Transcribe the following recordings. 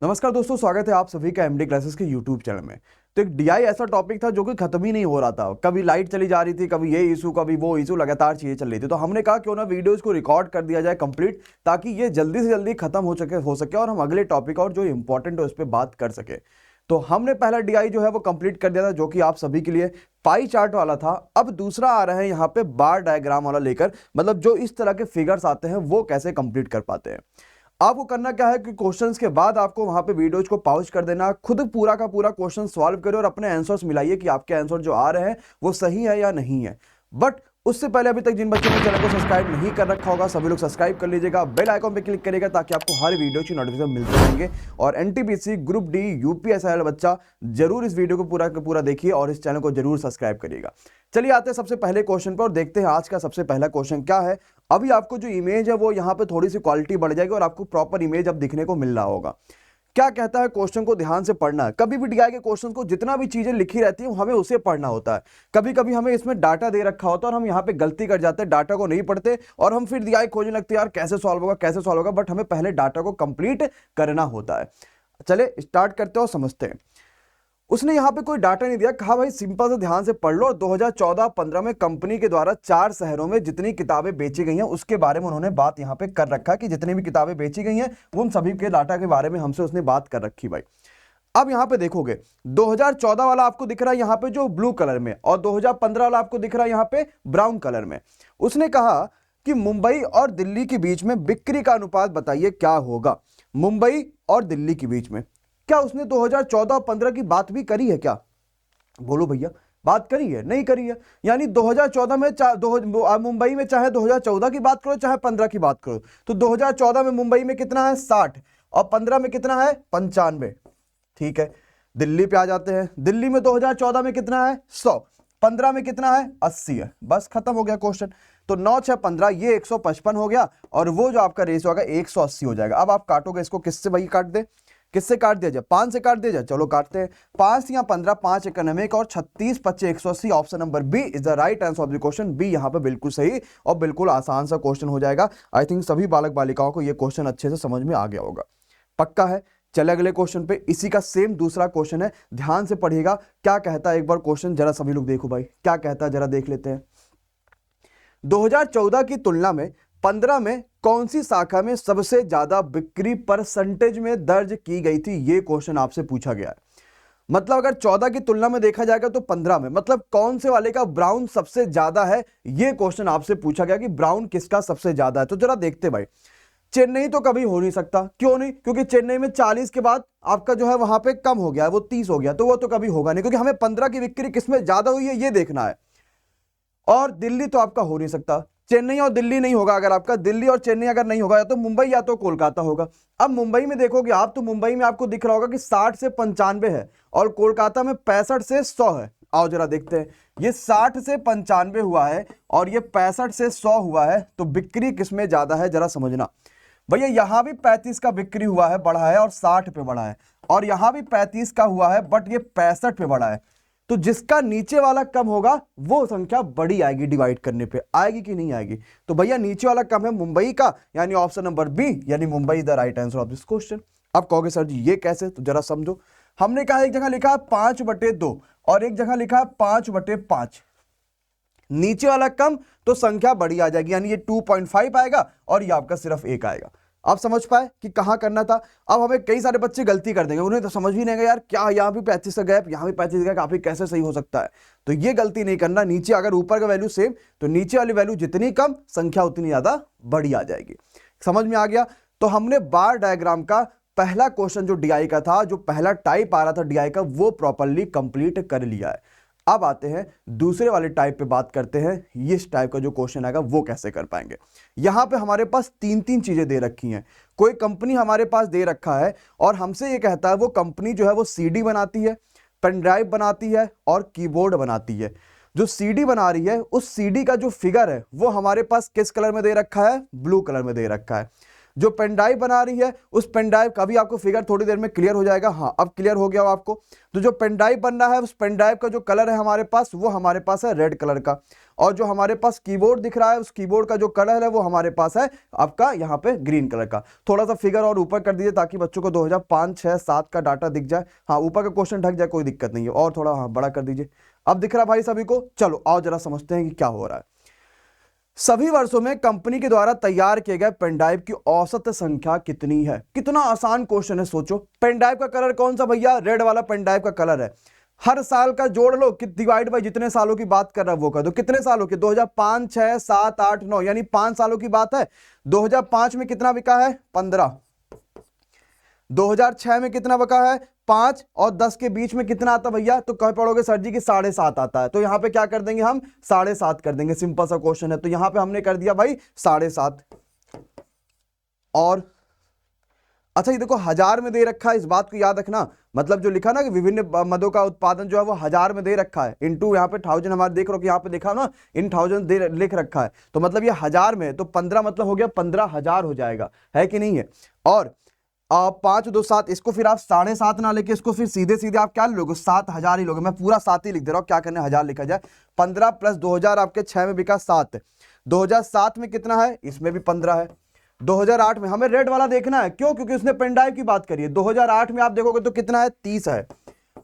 नमस्कार दोस्तों, स्वागत है आप सभी का एमडी क्लासेस के यूट्यूब चैनल में। तो एक डीआई ऐसा टॉपिक था जो कि खत्म ही नहीं हो रहा था। कभी लाइट चली जा रही थी, कभी ये इशू, कभी वो इशू, लगातार चीजें चल रही थी। तो हमने कहा क्यों ना वीडियोस को रिकॉर्ड कर दिया जाए कंप्लीट, ताकि ये जल्दी से जल्दी खत्म हो सके और हम अगले टॉपिक और जो इंपॉर्टेंट है उस पर बात कर सके। तो हमने पहला डीआई जो है वो कंप्लीट कर दिया था, जो कि आप सभी के लिए पाई चार्ट वाला था। अब दूसरा आ रहा है यहाँ पे बार डायग्राम वाला लेकर, मतलब जो इस तरह के फिगर्स आते हैं वो कैसे कंप्लीट कर पाते हैं। आपको करना क्या है कि क्वेश्चंस के बाद आपको वहां पे वीडियोज को पॉज कर देना, खुद पूरा का पूरा क्वेश्चन सॉल्व करो और अपने आंसर्स मिलाइए कि आपके आंसर जो आ रहे हैं वो सही है या नहीं है। बट उससे पहले अभी तक जिन बच्चों ने चैनल को सब्सक्राइब नहीं कर रखा होगा सभी लोग सब्सक्राइब कर लीजिएगा, बेल आइकॉन पे क्लिक करिएगा ताकि आपको हर वीडियो की नोटिफिकेशन मिलते रहेंगे। और एनटीपीसी ग्रुप डी यूपीएससी वाला बच्चा जरूर इस वीडियो को पूरा का पूरा देखिए और इस चैनल को जरूर सब्सक्राइब करिएगा। चलिए आते हैं सबसे पहले क्वेश्चन पर और देखते हैं आज का सबसे पहला क्वेश्चन क्या है। अभी आपको जो इमेज है वो यहाँ पे थोड़ी सी क्वालिटी बढ़ जाएगी और आपको प्रॉपर इमेज अब दिखने को मिल रहा होगा। क्या कहता है क्वेश्चन को ध्यान से पढ़ना है। कभी भी डीआई के क्वेश्चन को जितना भी चीजें लिखी रहती है हमें उसे पढ़ना होता है। कभी कभी हमें इसमें डाटा दे रखा होता है और हम यहाँ पे गलती कर जाते हैं, डाटा को नहीं पढ़ते और हम फिर डीआई खोजने लगते हैं यार कैसे सॉल्व होगा कैसे सॉल्व होगा, बट हमें पहले डाटा को कंप्लीट करना होता है। चले स्टार्ट करते हैं और समझते हैं। उसने यहां पे कोई डाटा नहीं दिया, कहा भाई सिंपल से ध्यान से पढ़ लो। 2014-15 में कंपनी के द्वारा 4 शहरों में जितनी किताबें बेची गई हैं उसके बारे में उन्होंने बात यहां पे कर रखा कि जितनी भी किताबें बेची गई हैं उन सभी के डाटा के बारे में हमसे उसने बात कर रखी भाई। अब यहां पे देखोगे 2014 वाला आपको दिख रहा है यहां पे जो ब्लू कलर में, और 2015 वाला आपको दिख रहा है यहां पे ब्राउन कलर में। उसने कहा कि मुंबई और दिल्ली के बीच में बिक्री का अनुपात बताइए क्या होगा। मुंबई और दिल्ली के बीच में क्या उसने 2014-15 की बात भी करी है क्या? बोलो भैया, बात करी है? नहीं करी है। यानी 2014 में मुंबई में चाहे 2014 की बात करो चाहे 15 की बात करो, तो 2014 में मुंबई में कितना है 60 और 15 में कितना है 95। ठीक है, दिल्ली पे आ जाते हैं। दिल्ली में 2014 में कितना है 100, 15 में कितना है 80 है। बस खत्म हो गया क्वेश्चन। तो 9 6 15 ये 155 हो गया और वो जो आपका रेस होगा 180 हो जाएगा। अब आप काटोगे इसको, किससे भाई काट दे, किससे काट दिया जाए? 5 से काट दिया जाए। चलो काटते हैं। 5 या 15, 5 इकोनॉमिक और 36 25 180। Option number B is the right answer of the question. B यहां पे बिल्कुल सही और बिल्कुल आसान सा क्वेश्चन हो जाएगा। आई थिंक सभी बालक बालिकाओं को यह क्वेश्चन अच्छे से समझ में आ गया होगा, पक्का है। चले अगले क्वेश्चन पे, इसी का सेम दूसरा क्वेश्चन है, ध्यान से पढ़िएगा क्या कहता है। एक बार क्वेश्चन जरा सभी लोग देखो भाई क्या कहता है, जरा देख लेते हैं। 2014 की तुलना में 15 में कौन सी शाखा में सबसे ज्यादा बिक्री परसेंटेज में दर्ज की गई थी, यह क्वेश्चन आपसे पूछा गया है। मतलब अगर 14 की तुलना में देखा जाएगा तो 15 में मतलब कौन से वाले का ब्राउन सबसे ज्यादा है, यह क्वेश्चन आपसे पूछा गया कि ब्राउन किसका सबसे ज्यादा है। तो जरा देखते भाई। चेन्नई तो कभी हो नहीं सकता, क्यों नहीं? क्योंकि चेन्नई में 40 के बाद आपका जो है वहां पे कम हो गया है, वो 30 हो गया, तो वो तो कभी होगा नहीं, क्योंकि हमें 15 की बिक्री किसमें ज्यादा हुई है ये देखना है। और दिल्ली तो आपका हो नहीं सकता, चेन्नई और दिल्ली नहीं होगा। अगर आपका दिल्ली और चेन्नई अगर नहीं होगा या तो मुंबई या तो कोलकाता होगा। अब मुंबई में देखोगे आप तो मुंबई में आपको दिख रहा होगा कि 60 से 95 है और कोलकाता में 65 से 100 है। आओ जरा देखते हैं, ये 60 से 95 हुआ है और ये 65 से 100 हुआ है, तो बिक्री किसमें ज्यादा है जरा समझना भैया। यहां भी 35 का बिक्री हुआ है, बढ़ा है और 60 पे बढ़ा है, और यहां भी 35 का हुआ है बट ये 65 पे बढ़ा है। तो जिसका नीचे वाला कम होगा वो संख्या बड़ी आएगी, डिवाइड करने पे आएगी कि नहीं आएगी? तो भैया नीचे वाला कम है मुंबई का, यानी ऑप्शन नंबर बी, यानी Mumbai the right answer of this question. अब कहोगे सर जी ये कैसे, तो जरा समझो। हमने कहा एक जगह लिखा है 5/2 और एक जगह लिखा है 5/5। नीचे वाला कम तो संख्या बड़ी आ जाएगी, यानी ये 2.5 आएगा और ये आपका सिर्फ 1 आएगा। आप समझ पाए कि कहां करना था। अब हमें कई सारे बच्चे गलती कर देंगे, उन्हें तो समझ भी नहीं आएगा यार क्या यहाँ भी 35 का गैप, यहाँ भी 35 का गैप, कैसे सही हो सकता है। तो ये गलती नहीं करना। नीचे अगर ऊपर का वैल्यू सेम तो नीचे वाली वैल्यू जितनी कम संख्या उतनी ज्यादा बड़ी आ जाएगी। समझ में आ गया। तो हमने बार डायग्राम का पहला क्वेश्चन जो डीआई का था, जो पहला टाइप आ रहा था डीआई का, वो प्रॉपरली कंप्लीट कर लिया है। अब आते हैं दूसरे वाले टाइप पे बात करते हैं। ये इस टाइप का जो क्वेश्चन आएगा वो कैसे कर पाएंगे। यहां पे हमारे पास 3 चीजें दे रखी हैं। कोई कंपनी हमारे पास दे रखा है और हमसे ये कहता है वो कंपनी जो है वो सीडी बनाती है, पेन ड्राइव बनाती है और कीबोर्ड बनाती है। जो सीडी बना रही है उस सीडी का जो फिगर है वो हमारे पास किस कलर में दे रखा है? ब्लू कलर में दे रखा है। जो पेन ड्राइव बना रही है उस पेन ड्राइव का भी आपको फिगर थोड़ी देर में क्लियर हो जाएगा। हाँ, अब क्लियर हो गया हो आपको। तो जो पेन ड्राइव बन रहा है उस पेन ड्राइव का जो कलर है हमारे पास, वो हमारे पास है रेड कलर का, और जो हमारे पास कीबोर्ड दिख रहा है उस कीबोर्ड का जो कलर है वो हमारे पास है आपका यहाँ पे ग्रीन कलर का। थोड़ा सा फिगर और ऊपर कर दीजिए ताकि बच्चों को 2005, 6, 7 का डाटा दिख जाए। हाँ, ऊपर का क्वेश्चन ढक जाए, कोई दिक्कत नहीं है, और थोड़ा हाँ बड़ा कर दीजिए। अब दिख रहा भाई सभी को? चलो आओ जरा समझते हैं कि क्या हो रहा है। सभी वर्षों में कंपनी के द्वारा तैयार किए गए पेन ड्राइव की औसत संख्या कितनी है? कितना आसान क्वेश्चन है, सोचो। पेन ड्राइव का कलर कौन सा भैया? रेड वाला पेन ड्राइव का कलर है। हर साल का जोड़ लो, डिवाइड बाय जितने सालों की बात कर रहा है वो कर दो। कितने सालों के? 2005, 6, 7, 8, 9, यानी 5 सालों की बात है। 2005 में कितना बिका है? 15। 2006 में कितना बका है? 5, और 10 के बीच में कितना आता भैया? तो कह पढ़ोगे सर जी कि 7.5 आता है। तो यहां पे क्या कर देंगे हम? 7.5 कर देंगे। सिंपल सा क्वेश्चन है, तो यहां पे हमने कर दिया भाई 7.5। और अच्छा, ये देखो हजार में दे रखा है, इस बात को याद रखना। मतलब जो लिखा ना कि विभिन्न मदों का उत्पादन जो है वो हजार में दे रखा है, इनटू यहाँ पे 1000 हमारे देख रहे हो कि यहाँ पे देखा ना इन 1000 दे लिख रखा है, तो मतलब ये हजार में है, तो 15 मतलब हो गया 15,000 हो जाएगा, है कि नहीं है? और 5, 2, 7, इसको फिर आप 7.5 ना लेके इसको फिर सीधे सीधे आप क्या लोगे? 7,000 ही लोगे। मैं पूरा 7 ही लिख दे रहा हूँ, क्या करने, 1000 लिखा जाए। 15 प्लस 2000 आपके 6 में बिका 7। 2007 में कितना है? इसमें भी 15 है। 2008 में हमें रेड वाला देखना है, क्यों? क्योंकि उसने पेन ड्राइव की बात करी है। 2008 में आप देखोगे तो कितना है? 30 है।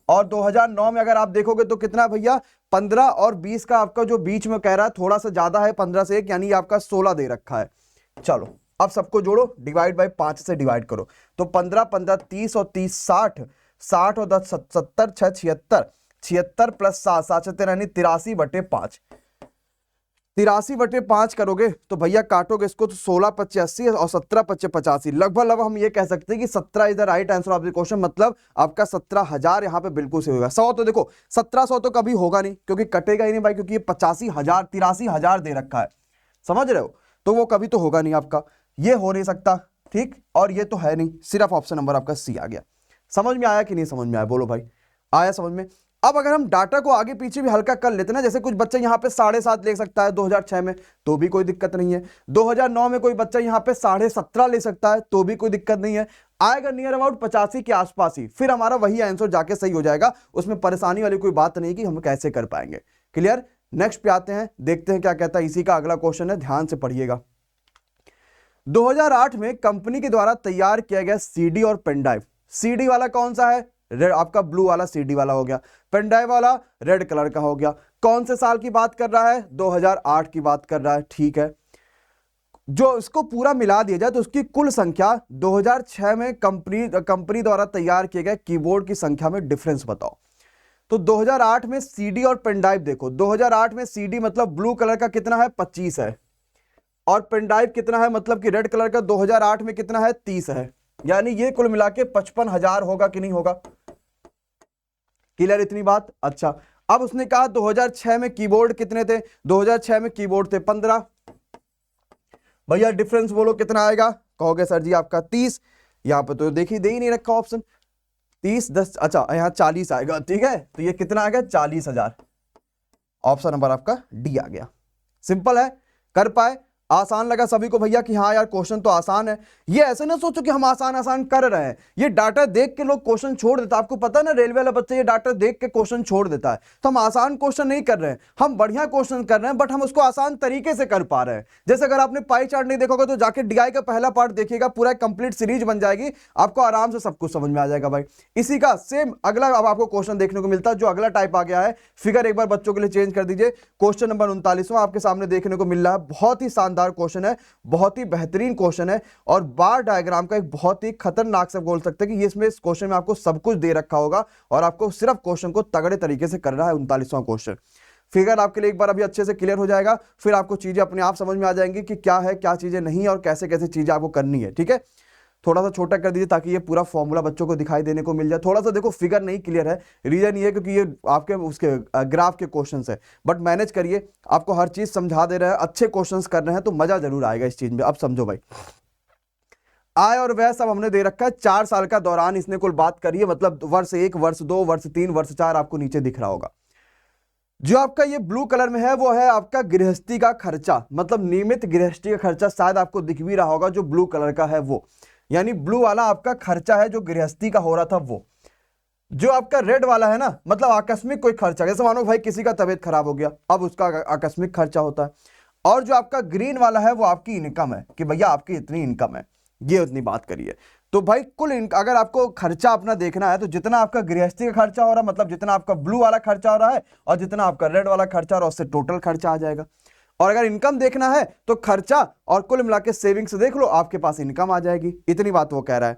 और 2009 में अगर आप देखोगे तो कितना है भैया? 15 और 20 का आपका जो बीच में कह रहा है थोड़ा सा ज्यादा है, 15 से 1, यानी आपका 16 दे रखा है। चलो अब सबको जोड़ो, डिवाइड बाय 5 से डिवाइड करो, तो 15, 15, 30 और 30 60, 60 और 10 70, 6 76, 76 प्लस 7, 7 यानी 83/5। 83/5 करोगे तो भैया काटोगे इसको तो 16 25 80 और 17 25 85, लगभग हम ये कह सकते हैं कि 17 is the right answer of the question. मतलब आपका 17,000 यहाँ पे बिल्कुल सही होगा। 100 तो देखो 1700 तो कभी होगा नहीं, क्योंकि कटेगा ही नहीं भाई, क्योंकि ये 85,000 83,000 दे रखा है, समझ रहे हो? तो वो कभी तो होगा नहीं आपका, ये हो नहीं सकता, ठीक। और ये तो है नहीं, सिर्फ ऑप्शन नंबर आपका सी आ गया। समझ में आया कि नहीं समझ में आया? बोलो भाई, आया समझ में? अब अगर हम डाटा को आगे पीछे भी हल्का कर लेते ना, जैसे कुछ बच्चा यहाँ पे 7.5 ले सकता है 2006 में, तो भी कोई दिक्कत नहीं है। 2009 में कोई बच्चा यहाँ पे 17.5 ले सकता है, तो भी कोई दिक्कत नहीं है। आएगा नियर अबाउट 85 के आसपास ही, फिर हमारा वही आंसर जाके सही हो जाएगा। उसमें परेशानी वाली कोई बात नहीं कि हम कैसे कर पाएंगे। क्लियर? नेक्स्ट पे आते हैं, देखते हैं क्या कहता है। इसी का अगला क्वेश्चन है, ध्यान से पढ़िएगा। 2008 में कंपनी के द्वारा तैयार किया गया सीडी और पेन ड्राइव। सीडी वाला कौन सा है? रेड, आपका ब्लू वाला सीडी वाला हो गया। पेन ड्राइव वाला रेड कलर का हो गया। कौन से साल की बात कर रहा है? 2008 की बात कर रहा है, ठीक है। जो इसको पूरा मिला दिया जाए तो उसकी कुल संख्या 2006 में कंपनी द्वारा तैयार किए गए कीबोर्ड की संख्या में डिफरेंस बताओ। तो 2008 में सीडी और पेन ड्राइव देखो, 2008 में सीडी मतलब ब्लू कलर का कितना है? 25 है, और पेन ड्राइव कितना है? मतलब कि रेड कलर का 2008 में कितना है? 30 है, यानी ये कुल मिला के 55,000 होगा कि नहीं होगा? क्लियर इतनी बात? अच्छा, अब उसने कहा 2006 में कीबोर्ड कितने थे? 2006 में कीबोर्ड थे 15। भैया डिफरेंस बोलो कितना आएगा? कहोगे सर जी आपका 30। यहां पे तो देखिए दे ही नहीं रखा ऑप्शन। 30 10, अच्छा यहां 40 आएगा, ठीक है। तो ये कितना आ गया? 40,000। ऑप्शन नंबर आपका डी आ गया। सिंपल है, कर पाए? आसान लगा सभी को भैया कि हाँ यार क्वेश्चन तो आसान है? ये ऐसे ना सोचो कि हम आसान आसान कर रहे हैं, ये डाटा देख के लोग क्वेश्चन छोड़ देता है। आपको पता है ना, रेलवे वाला बच्चा ये डाटा देख के क्वेश्चन छोड़ देता है। तो हम आसान क्वेश्चन नहीं कर रहे हैं, हम बढ़िया क्वेश्चन कर रहे हैं, बट हम उसको आसान तरीके से कर पा रहे हैं। जैसे अगर आपने पाई चार्ट नहीं देखोगे तो जाके डीआई का पहला पार्ट देखिएगा, पूरा कंप्लीट सीरीज बन जाएगी, आपको आराम से सब कुछ समझ में आ जाएगा भाई। इसी का सेम अगला अब आपको क्वेश्चन देखने को मिलता है, जो अगला टाइप आ गया है। फिगर एक बार बच्चों के लिए चेंज कर दीजिए। क्वेश्चन नंबर 39वां आपके सामने देखने को मिल रहा है। बहुत ही शानदार क्वेश्चन है, बहुत ही बेहतरीन क्वेश्चन है, और बार डायग्राम का एक बहुत ही खतरनाक से बोल सकते हैं कि इसमें इस क्वेश्चन में आपको सब कुछ दे रखा होगा और आपको सिर्फ क्वेश्चन को तगड़े तरीके से करना है। 39वां क्वेश्चन फिगर आपके लिए एक बार अभी अच्छे से क्लियर हो जाएगा, फिर आपको चीजें अपने आप समझ में आ जाएंगी कि क्या है क्या चीजें नहीं और कैसे कैसे चीजें आपको करनी है, ठीक है। थोड़ा सा छोटा कर दीजिए ताकि ये पूरा फॉर्मूला बच्चों को दिखाई देने को मिल जाए। थोड़ा सा देखो फिगर नहीं क्लियर है, रीजन ये है क्योंकि ये आपके उसके ग्राफ के क्वेश्चंस है, बट मैनेज करिए, आपको हर चीज समझा दे रहे हैं, अच्छे क्वेश्चंस कर रहे हैं तो मजा जरूर आएगा इस चीज में। अब समझो भाई, आय और व्यय सब हमने दे रखा है। 4 साल का दौरान इसने कुल बात करी है, मतलब वर्ष 1, वर्ष 2, वर्ष 3, वर्ष 4 आपको नीचे दिख रहा होगा। जो आपका ये ब्लू कलर में है वो है आपका गृहस्थी का खर्चा, मतलब नियमित गृहस्थी का खर्चा, शायद आपको दिख भी रहा होगा जो ब्लू कलर का है वो, यानी ब्लू वाला आपका खर्चा है जो गृहस्थी का हो रहा था वो। जो आपका रेड वाला है ना, मतलब आकस्मिक कोई खर्चा, जैसे मानो भाई किसी का तबीयत खराब हो गया, अब उसका आकस्मिक खर्चा होता है। और जो आपका ग्रीन वाला है वो आपकी इनकम है कि भैया आपकी इतनी इनकम है, ये उतनी बात करिए। तो भाई कुल अगर आपको खर्चा अपना देखना है तो जितना आपका गृहस्थी का खर्चा हो रहा है, मतलब जितना आपका ब्लू वाला खर्चा हो रहा है और जितना आपका रेड वाला खर्चा हो रहा है, उससे टोटल खर्चा आ जाएगा। और अगर इनकम देखना है तो खर्चा और कुल मिला के सेविंग्स देख लो, आपके पास इनकम आ जाएगी। इतनी बात वो कह रहा है।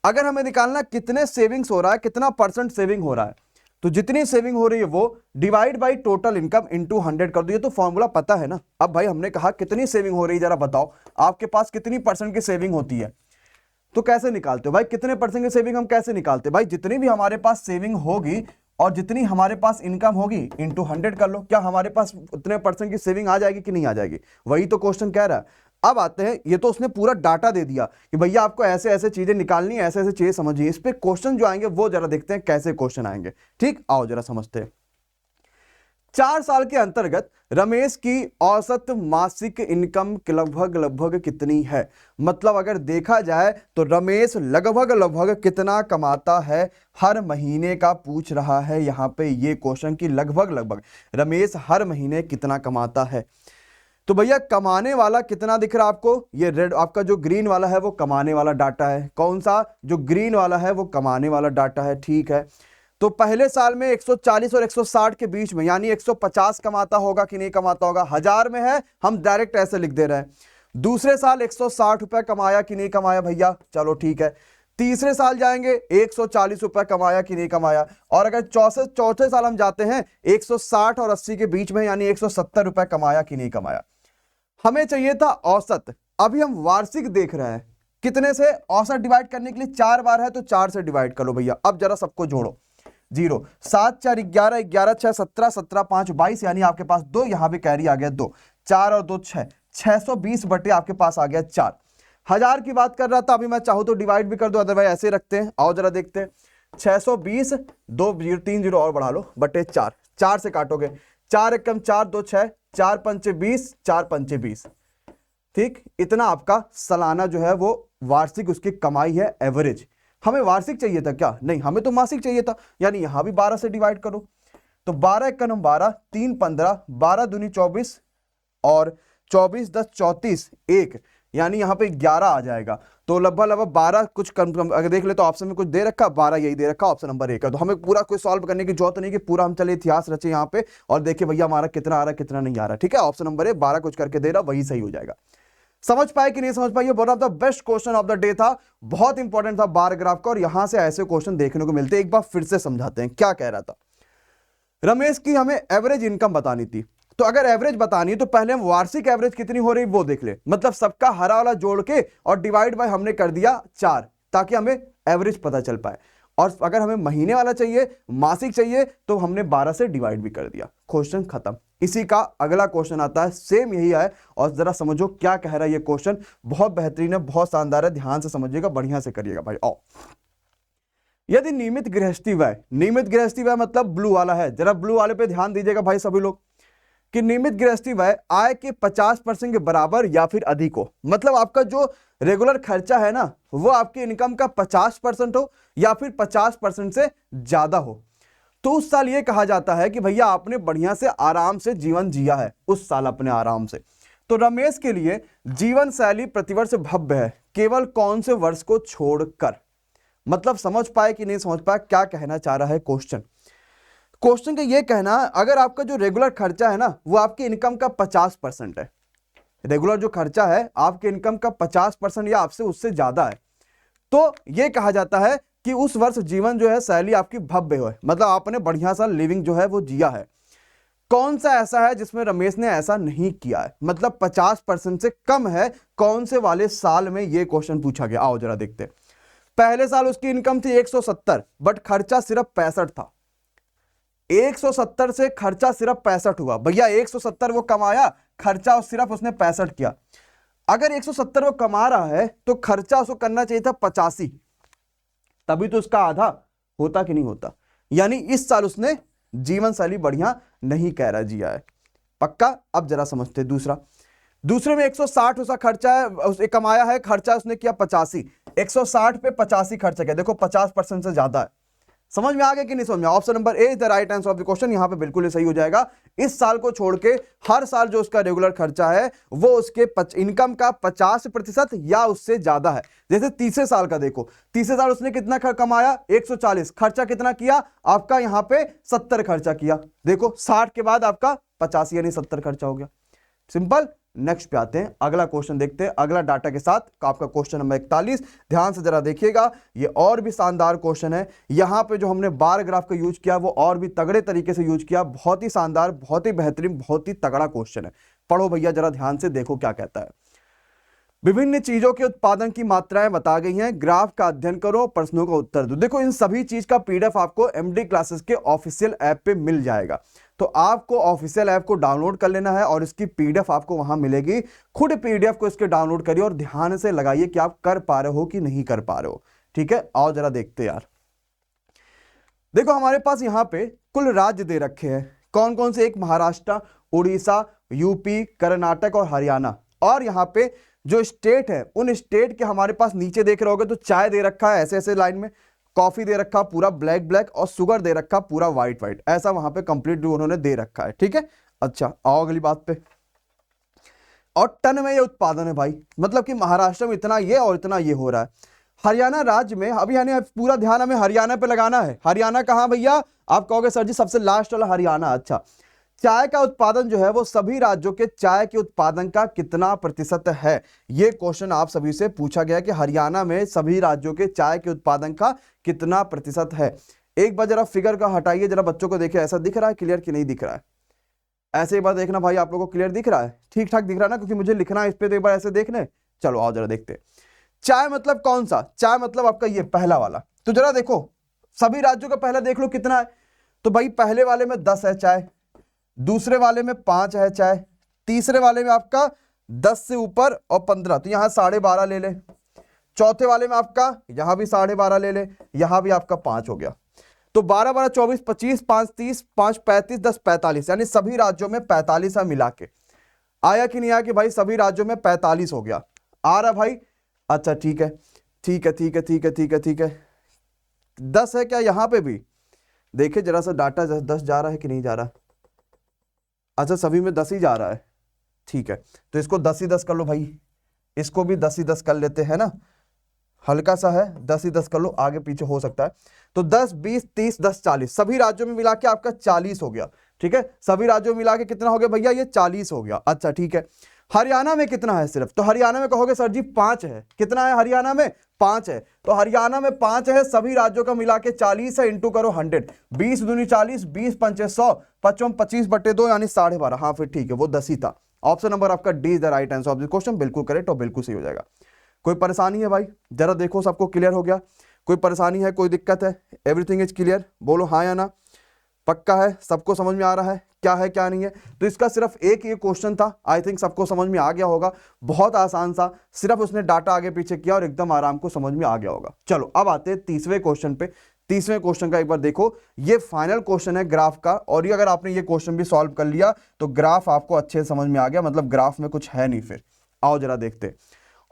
अगर हमें निकालना कितने सेविंग्स हो रहा है, कितना परसेंट सेविंग हो रहा है, तो जितनी सेविंग हो रही है वो divide by total income into 100 कर दो। ये तो फॉर्मूला पता है ना। अब भाई हमने कहा कितनी सेविंग हो रही है, जरा बताओ आपके पास कितनी परसेंट की सेविंग होती है, तो कैसे निकालते हो भाई कितने परसेंट की सेविंग हम कैसे निकालते हैं भाई, जितनी भी हमारे पास सेविंग होगी और जितनी हमारे पास इनकम होगी इंटू 100 कर लो। क्या हमारे पास उतने परसेंट की सेविंग आ जाएगी कि नहीं आ जाएगी, वही तो क्वेश्चन कह रहा है। अब आते हैं, ये तो उसने पूरा डाटा दे दिया कि भैया आपको ऐसे ऐसे चीजें निकालनी है, ऐसे ऐसे चीजें समझिए। इस पे क्वेश्चन जो आएंगे वो जरा देखते हैं कैसे क्वेश्चन आएंगे। ठीक, आओ जरा समझते हैं। 4 साल के अंतर्गत रमेश की औसत मासिक इनकम लगभग कितनी है, मतलब अगर देखा जाए तो रमेश लगभग कितना कमाता है हर महीने का पूछ रहा है यहां पे ये क्वेश्चन कि लगभग रमेश हर महीने कितना कमाता है। तो भैया कमाने वाला कितना दिख रहा है आपको, ये रेड आपका जो ग्रीन वाला है वो कमाने वाला डाटा है। कौन सा, जो ग्रीन वाला है वो कमाने वाला डाटा है। ठीक है, तो पहले साल में 140 और 160 के बीच में, यानी 150 कमाता होगा कि नहीं कमाता होगा, 1000 में है हम डायरेक्ट ऐसे लिख दे रहे हैं। दूसरे साल 160 रुपए कमाया कि नहीं कमाया भैया, चलो ठीक है। तीसरे साल जाएंगे 140 रुपए कमाया कि नहीं कमाया। और अगर चौथे साल हम जाते हैं 160 और 80 के बीच में, यानी 170 रुपए कमाया कि नहीं कमाया। हमें चाहिए था औसत, अभी हम वार्षिक देख रहे हैं। कितने से औसत डिवाइड करने के लिए 4 बार है तो 4 से डिवाइड कर लो भैया। अब जरा सबको जोड़ो, 0 7 4 11 11 6 17 17 5 22, यानी आपके पास 2, यहां भी कैरी आ गया 2, 4 और 2 6, 620 बटे आपके पास आ गया 4। 1000 की बात कर रहा था, अभी मैं चाहूं तो डिवाइड भी कर दो, अदरवाइज ऐसे रखते हैं। आओ जरा देखते हैं, 620, 2 0 3 0 और बढ़ा लो बटे 4, 4 से काटोगे, 4 एकम 4 2 6, 4 पंचे 20, 4 पंचे 20। ठीक, इतना आपका सालाना जो है वो वार्षिक उसकी कमाई है, एवरेज। हमें वार्षिक चाहिए था क्या, नहीं हमें तो मासिक चाहिए था, यानी यहां भी 12 से डिवाइड करो। तो 12 एक 12, 3 15, 12 दूनी 24 और 24 10 34 1, यानी यहां पे 11 आ जाएगा। तो लगभग 12 कुछ कम अगर देख ले तो ऑप्शन में कुछ दे रखा, 12 यही दे रखा, ऑप्शन नंबर 1 है। तो हमें पूरा कोई सॉल्व करने की जरूरत नहीं कि पूरा हम चले इतिहास रचे यहाँ पे और देखे भैया हमारा कितना आ रहा है कितना नहीं आ रहा। ठीक है, ऑप्शन नंबर 1 12 कुछ करके दे रहा, वही सही हो जाएगा। समझ पाए कि नहीं समझ पाए, ये one of the best question of the day था, बहुत इंपॉर्टेंट था बार ग्राफ का, और यहां से ऐसे क्वेश्चन देखने को मिलते हैं। एक बार फिर से समझाते हैं क्या कह रहा था। रमेश की हमें एवरेज इनकम बतानी थी, तो अगर एवरेज बतानी है तो पहले हम वार्षिक एवरेज कितनी हो रही वो देख ले, मतलब सबका हरा वाला जोड़ के और डिवाइड बाय हमने कर दिया 4, ताकि हमें एवरेज पता चल पाए। और अगर हमें महीने वाला चाहिए, मासिक चाहिए, तो हमने 12 से डिवाइड भी कर दिया, क्वेश्चन खत्म। इसी का अगला क्वेश्चन आता है, सेम यही है, और जरा समझो क्या कह रहा है ये क्वेश्चन, बहुत बेहतरीन है, बहुत शानदार है, ध्यान से समझिएगा, बढ़िया से करिएगा भाई। आओ, यदि नियमित गृहस्थी व्यय मतलब ब्लू वाला है, जरा ब्लू वाले पे ध्यान दीजिएगा भाई सभी लोग, कि नियमित गृहस्थी व्यय आय के 50% के बराबर या फिर अधिक हो, मतलब आपका जो रेगुलर खर्चा है ना वो आपकी इनकम का 50% हो या फिर 50% से ज्यादा हो, तो उस साल ये कहा जाता है कि भैया आपने बढ़िया से आराम से जीवन जिया है, उस साल अपने आराम से। तो रमेश के लिए जीवन शैली प्रतिवर्ष भव्य है, केवल कौन से वर्ष को छोड़कर। मतलब समझ पाए कि नहीं समझ पाए क्या कहना चाह रहा है क्वेश्चन का ये कहना, अगर आपका जो रेगुलर खर्चा है ना वो आपकी इनकम का 50% है, रेगुलर जो खर्चा है आपके इनकम का 50% या आपसे उससे ज्यादा है, तो यह कहा जाता है कि उस वर्ष जीवन जो है शैली आपकी भव्य हो, मतलब आपने बढ़िया सा लिविंग जो है वो जिया है। कौन सा ऐसा है जिसमें रमेश ने ऐसा नहीं किया है, मतलब 50% से कम है, कौन से वाले साल में यह क्वेश्चन पूछा गया। आओ जरा देखते हैं। पहले साल उसकी इनकम थी 170, बट खर्चा सिर्फ 65 था। 170 से खर्चा सिर्फ 65 हुआ, भैया 170 वो कमाया, खर्चा सिर्फ उसने 65 किया। अगर 170 वो कमा रहा है तो खर्चा उसको करना चाहिए था 85, तभी तो उसका आधा होता कि नहीं होता। यानी इस साल उसने जीवन शैली बढ़िया नहीं कह रहा जिया है। पक्का। अब जरा समझते दूसरे में 160 उसका खर्चा है, उसने कमाया है, खर्चा उसने किया 85, 160 पे 85 खर्चा किया, देखो 50% से ज्यादा है। समझ में आ गया कि नहीं समझ में? Option number A is the right answer of the question. यहां पे बिल्कुल सही हो जाएगा। इस साल को छोड़ के हर साल जो उसका रेगुलर खर्चा है वो उसके इनकम का 50% या उससे ज्यादा है। जैसे तीसरे साल का देखो, तीसरे साल उसने कितना कमाया 140, खर्चा कितना किया आपका यहां पे 70 खर्चा किया, देखो 60 के बाद आपका 85 यानी 70 खर्चा हो गया। सिंपल। नेक्स्ट पे आते हैं, अगला क्वेश्चन देखते हैं अगला डाटा के साथ, आपका क्वेश्चन नंबर 41। ध्यान से जरा देखिएगा, ये और भी शानदार क्वेश्चन है। यहां पे जो हमने बार ग्राफ का यूज किया वो और भी तगड़े तरीके से यूज किया, बहुत ही शानदार, बहुत ही बेहतरीन, बहुत ही तगड़ा क्वेश्चन है। पढ़ो भैया जरा ध्यान से, देखो क्या कहता है। विभिन्न चीजों के उत्पादन की मात्राएं बता गई हैं, ग्राफ का अध्ययन करो, प्रश्नों का उत्तर दो। देखो इन सभी चीज का पीडीएफ आपको एमडी क्लासेस के ऑफिशियल ऐप पे मिल जाएगा, तो आपको ऑफिशियल ऐप को डाउनलोड कर लेना है और इसकी पीडीएफ आपको वहां मिलेगी। खुद पीडीएफ को इसके डाउनलोड करिए और ध्यान से लगाइए कि आप कर पा रहे हो कि नहीं कर पा रहे हो। ठीक है, आओ जरा देखते यार। देखो हमारे पास यहां पे कुल राज्य दे रखे हैं, कौन कौन से? एक महाराष्ट्र, उड़ीसा, यूपी, कर्नाटक और हरियाणा। और यहां पे जो स्टेट है उन स्टेट के हमारे पास नीचे देख रहे होगे तो चाय दे रखा है ऐसे ऐसे लाइन में, कॉफी दे रखा पूरा ब्लैक ब्लैक, और शुगर दे रखा पूरा व्हाइट व्हाइट, ऐसा वहां पे कंप्लीट उन्होंने दे रखा है। ठीक है, अच्छा आओ अगली बात पे। और टन में ये उत्पादन है भाई, मतलब कि महाराष्ट्र में इतना ये और इतना ये हो रहा है। हरियाणा राज्य में अभी यानी पूरा ध्यान हमें हरियाणा पे लगाना है। हरियाणा कहां भैया? आप कहोगे सर जी सबसे लास्ट वाला हरियाणा। अच्छा, चाय का उत्पादन जो है वो सभी राज्यों के चाय के उत्पादन का कितना प्रतिशत है? ये क्वेश्चन आप सभी से पूछा गया कि हरियाणा में सभी राज्यों के चाय के उत्पादन का कितना प्रतिशत है। एक बार जरा फिगर का हटाइए, जरा बच्चों को देखिए, ऐसा दिख रहा है क्लियर कि नहीं दिख रहा है? ऐसे एक बार देखना भाई, आप लोगों को क्लियर दिख रहा है? ठीक ठाक दिख रहा है ना? क्योंकि मुझे लिखना है इस पे, तो एक बार ऐसे देखने। चलो आओ जरा देखते। चाय मतलब कौन सा? चाय मतलब आपका ये पहला वाला। तो जरा देखो सभी राज्यों का पहला देख लो कितना है। तो भाई पहले वाले में 10 है चाय, दूसरे वाले में 5 है चाय, तीसरे वाले में आपका 10 से ऊपर और 15, तो यहां 12.5 ले ले। चौथे वाले में आपका यहां भी 12.5 ले ले, यहां भी आपका 5 हो गया। तो 12 12 24 25 5 30 5 35 10 45, यानी सभी राज्यों में 45 है मिला के। आया कि नहीं आया कि भाई सभी राज्यों में 45 हो गया? आ रहा भाई? अच्छा ठीक है ठीक है ठीक है ठीक है ठीक है ठीक है। 10 है क्या यहां पे भी? देखिए जरा सा डाटा 10 जा रहा है कि नहीं जा रहा? अच्छा सभी में 10 ही जा रहा है, ठीक है। तो इसको 10 ही 10 कर लो भाई, इसको भी 10 ही 10 कर लेते हैं ना, हल्का सा है, 10 ही 10 कर लो, आगे पीछे हो सकता है। तो 10 20 30 10 40, सभी राज्यों में मिला के आपका 40 हो गया। ठीक है, सभी राज्यों में मिला के कितना हो गया भैया? ये 40 हो गया। अच्छा ठीक है, हरियाणा में कितना है सिर्फ? तो हरियाणा में कहोगे सर जी 5 है। कितना है हरियाणा में? 5 है। तो हरियाणा में 5 है, सभी राज्यों का मिला के 40 है, इंटू करो 100, 20 दूनी 40, 20 पंचे 100, 55 25/2 यानी 12.5। हाँ फिर ठीक है, वो 10 ही था। ऑप्शन नंबर आपका D is the right answer of this question, बिल्कुल करेक्ट और बिल्कुल सही हो जाएगा। कोई परेशानी है भाई? जरा देखो सबको क्लियर हो गया? कोई परेशानी है, कोई दिक्कत है? एवरीथिंग इज क्लियर, बोलो हाँ या ना। पक्का है, सबको समझ में आ रहा है क्या है क्या नहीं है? तो इसका सिर्फ एक ये क्वेश्चन था, आई थिंक सबको समझ में आ गया होगा, बहुत आसान सा, सिर्फ उसने डाटा आगे पीछे किया और एकदम आराम को समझ में आ गया होगा। चलो अब आते हैं तीसरे क्वेश्चन पे। तीसरे क्वेश्चन का एक बार देखो, ये फाइनल क्वेश्चन है ग्राफ का, और ये अगर आपने ये क्वेश्चन भी सॉल्व कर लिया तो ग्राफ आपको अच्छे से समझ में आ गया, मतलब ग्राफ में कुछ है नहीं फिर। आओ जरा देखते।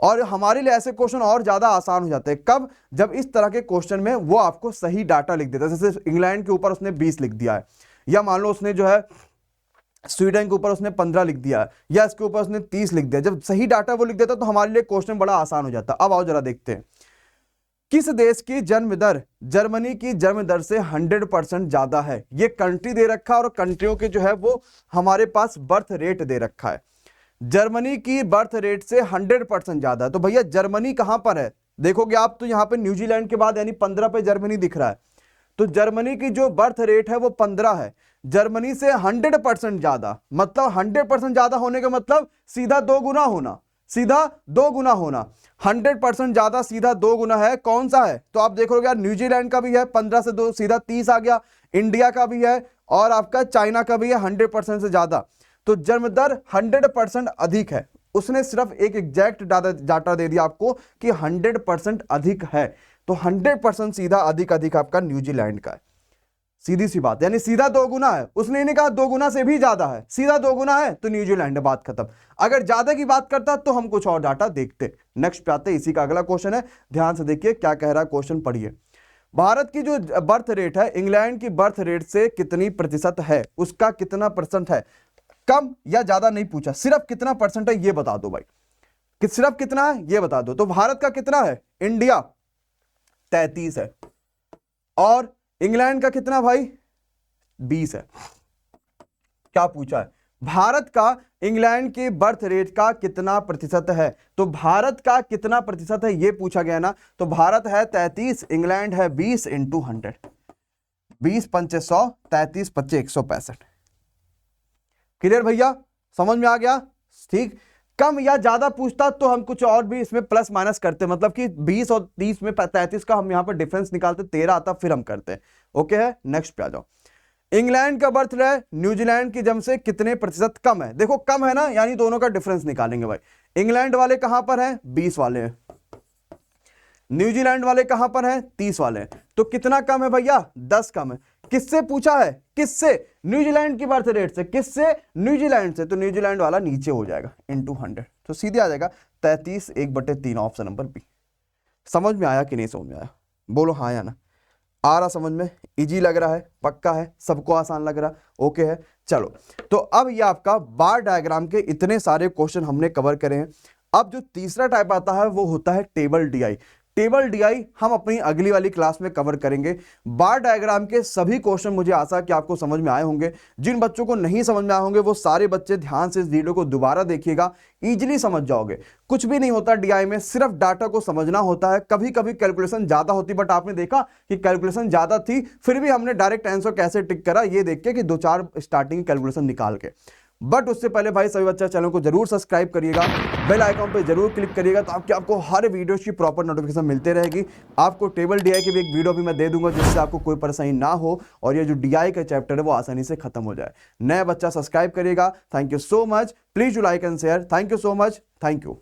और हमारे लिए ऐसे क्वेश्चन और ज्यादा आसान हो जाते हैं कब? जब इस तरह के क्वेश्चन में वो आपको सही डाटा लिख देता है। जैसे इंग्लैंड के ऊपर उसने 20 लिख दिया है, या मान लो उसने जो है स्वीडन के ऊपर उसने 15 लिख दिया है, या इसके ऊपर उसने 30 लिख दिया। जब सही डाटा वो लिख देता तो हमारे लिए क्वेश्चन बड़ा आसान हो जाता। अब आओ जरा देखते हैं, किस देश की जन्म दर जर्मनी की जन्म दर से 100% ज्यादा है? ये कंट्री दे रखा है और कंट्रियों के जो है वो हमारे पास बर्थ रेट दे रखा है। जर्मनी की बर्थ रेट से 100% ज्यादा है। तो भैया जर्मनी कहां पर है? देखोगे आप तो यहां पे न्यूजीलैंड के बाद यानी 15 पे जर्मनी दिख रहा है। तो जर्मनी की जो बर्थ रेट है वो 15 है, जर्मनी से 100% ज्यादा, मतलब 100% ज्यादा होने का मतलब सीधा 2 गुना होना, सीधा 2 गुना होना। 100% ज्यादा सीधा 2 गुना है, कौन सा है? तो आप देखोगे यार न्यूजीलैंड का भी है, 15 से 2 सीधा 30 आ गया, इंडिया का भी है और आपका चाइना का भी है 100% से ज्यादा। तो जन्म दर 100% अधिक है। उसने सिर्फ एक एग्जैक्ट डाटा दे दिया आपको कि 100% अधिक है, तो 100% सीधा अधिक अधिक आपका न्यूजीलैंड का है। सीधी सी बात, यानी सीधा 2 गुना है। उसने नहीं कहा 2 गुना से भी ज्यादा है, सीधा 2 गुना है तो न्यूजीलैंड है, बात खत्म। अगर ज्यादा की बात करता तो हम कुछ और डाटा देखते। नेक्स्ट पे आते, इसी का अगला क्वेश्चन है, ध्यान से देखिए क्या कह रहा है क्वेश्चन, पढ़िए। भारत की जो बर्थ रेट है इंग्लैंड की बर्थ रेट से कितनी प्रतिशत है, उसका कितना परसेंट है? कम या ज्यादा नहीं पूछा, सिर्फ कितना परसेंट है ये बता दो भाई, कि सिर्फ कितना है ये बता दो। तो भारत का कितना है? इंडिया 33 है, और इंग्लैंड का कितना भाई? 20 है। क्या पूछा है? भारत का इंग्लैंड के बर्थ रेट का कितना प्रतिशत है? तो भारत का कितना प्रतिशत है ये पूछा गया ना। तो भारत है 33, इंग्लैंड है 20 इंटू 100, 20 पंचे 100, 33 पच्चे 165। क्लियर भैया, समझ में आ गया? ठीक। कम या ज्यादा पूछता तो हम कुछ और भी इसमें प्लस माइनस करते, मतलब कि 20 और 30 में 33 का हम यहां पर डिफरेंस निकालते, 13 आता फिर हम करते। ओके है, नेक्स्ट पे आ जाओ। इंग्लैंड का बर्थ रेट न्यूजीलैंड की जन्म से कितने प्रतिशत कम है? देखो कम है ना, यानी दोनों का डिफरेंस निकालेंगे भाई। इंग्लैंड वाले कहां पर हैं? 20 वाले हैं। न्यूजीलैंड वाले कहां पर हैं? 30 वाले हैं। तो कितना कम है भैया? 10 कम है। किससे पूछा है? किससे? न्यूजीलैंड की बर्थ रेट से। किससे? न्यूजीलैंड से। तो न्यूजीलैंड वाला नीचे हो जाएगा इंटू 100, तो सीधे आ जाएगा 33 1/3, ऑप्शन नंबर बी। समझ में आया कि नहीं समझ में आया? बोलो हाँ या ना। आ रहा समझ में? इजी लग रहा है? पक्का है? सबको आसान लग रहा? ओके है, चलो। तो अब ये आपका बार डायग्राम के इतने सारे क्वेश्चन हमने कवर करे हैं। अब जो तीसरा टाइप आता है वो होता है टेबल डीआई। टेबल डीआई हम अपनी अगली वाली क्लास में कवर करेंगे। बार डायग्राम के सभी क्वेश्चन मुझे आशा है कि आपको समझ में आए होंगे। जिन बच्चों को नहीं समझ में आए होंगे वो सारे बच्चे ध्यान से इस वीडियो को दोबारा देखिएगा, इजीली समझ जाओगे। कुछ भी नहीं होता डीआई में, सिर्फ डाटा को समझना होता है। कभी कभी कैलकुलेशन ज्यादा होती, बट आपने देखा कि कैलकुलेशन ज्यादा थी फिर भी हमने डायरेक्ट आंसर कैसे टिक करा ये देख के कि 2-4 स्टार्टिंग कैलकुलेशन निकाल के। बट उससे पहले भाई सभी बच्चा चैनल को जरूर सब्सक्राइब करिएगा, बेल आइकॉन पे जरूर क्लिक करिएगा, तो आपको हर वीडियो की प्रॉपर नोटिफिकेशन मिलते रहेगी। आपको टेबल डीआई की भी एक वीडियो भी मैं दे दूंगा जिससे आपको कोई परेशानी ना हो और ये जो डीआई का चैप्टर है वो आसानी से खत्म हो जाए। नया बच्चा सब्सक्राइब करिएगा। Thank you so much, please do like and share. Thank you so much, thank you.